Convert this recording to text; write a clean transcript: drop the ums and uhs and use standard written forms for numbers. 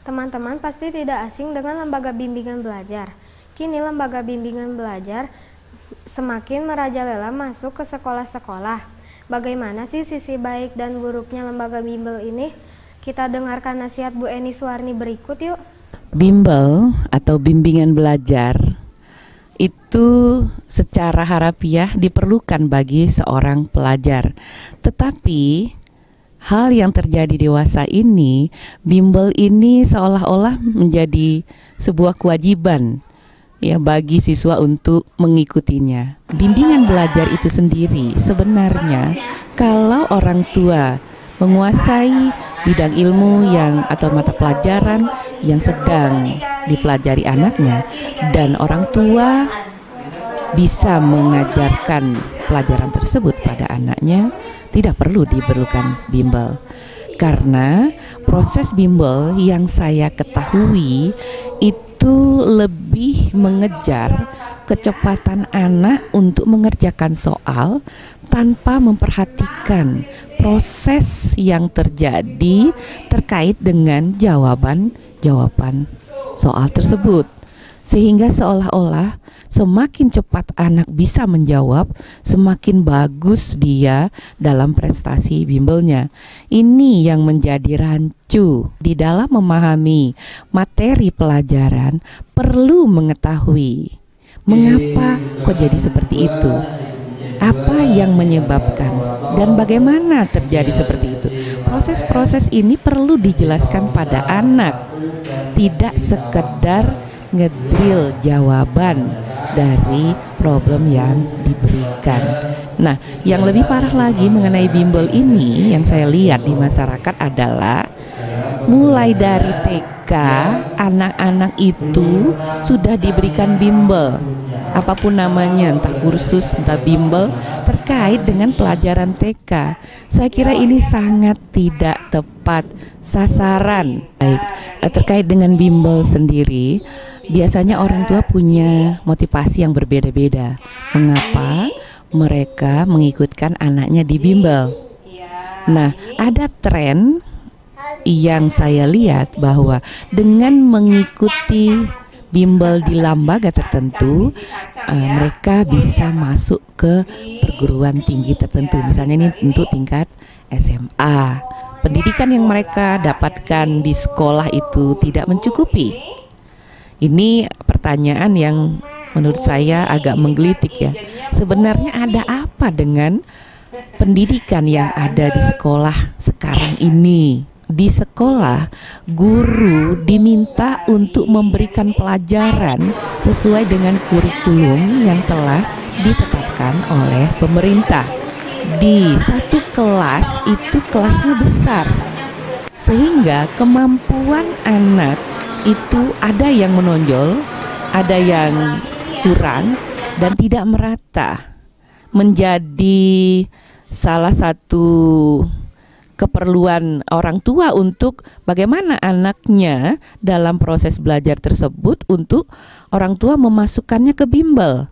Teman-teman pasti tidak asing dengan lembaga bimbingan belajar. Kini lembaga bimbingan belajar semakin merajalela masuk ke sekolah-sekolah. Bagaimana sih sisi baik dan buruknya lembaga bimbel ini? Kita dengarkan nasihat Bu Eni Suwarni berikut yuk. Bimbel atau bimbingan belajar itu secara harafiah diperlukan bagi seorang pelajar. Tetapi hal yang terjadi dewasa ini, bimbel ini seolah-olah menjadi sebuah kewajiban ya bagi siswa untuk mengikutinya. Bimbingan belajar itu sendiri sebenarnya kalau orang tua menguasai bidang ilmu yang atau mata pelajaran yang sedang dipelajari anaknya dan orang tua bisa mengajarkan pelajaran tersebut pada anaknya, tidak perlu diperlukan bimbel. Karena proses bimbel yang saya ketahui itu lebih mengejar kecepatan anak untuk mengerjakan soal tanpa memperhatikan proses yang terjadi terkait dengan jawaban soal tersebut. Sehingga seolah-olah semakin cepat anak bisa menjawab, semakin bagus dia dalam prestasi bimbelnya. Ini yang menjadi rancu. Di dalam memahami materi pelajaran perlu mengetahui mengapa kok jadi seperti itu, apa yang menyebabkan, dan bagaimana terjadi seperti itu. Proses-proses ini perlu dijelaskan pada anak, tidak sekedar ngedrill jawaban dari problem yang diberikan. Nah, yang lebih parah lagi mengenai bimbel ini yang saya lihat di masyarakat adalah mulai dari TK anak-anak itu sudah diberikan bimbel, apapun namanya, entah kursus, entah bimbel terkait dengan pelajaran TK. Saya kira ini sangat tidak tepat sasaran. Baik, terkait dengan bimbel sendiri, biasanya orang tua punya motivasi yang berbeda-beda. Mengapa mereka mengikutkan anaknya di bimbel? Nah, ada tren yang saya lihat bahwa dengan mengikuti bimbel di lembaga tertentu, mereka bisa masuk ke perguruan tinggi tertentu. Misalnya ini untuk tingkat SMA. Pendidikan yang mereka dapatkan di sekolah itu tidak mencukupi. Ini pertanyaan yang menurut saya agak menggelitik ya. Sebenarnya ada apa dengan pendidikan yang ada di sekolah sekarang ini? Di sekolah, guru diminta untuk memberikan pelajaran sesuai dengan kurikulum yang telah ditetapkan oleh pemerintah. Di satu kelas itu kelasnya besar, sehingga kemampuan anak itu ada yang menonjol, ada yang kurang, dan tidak merata. Menjadi salah satu keperluan orang tua untuk bagaimana anaknya dalam proses belajar tersebut untuk orang tua memasukkannya ke bimbel.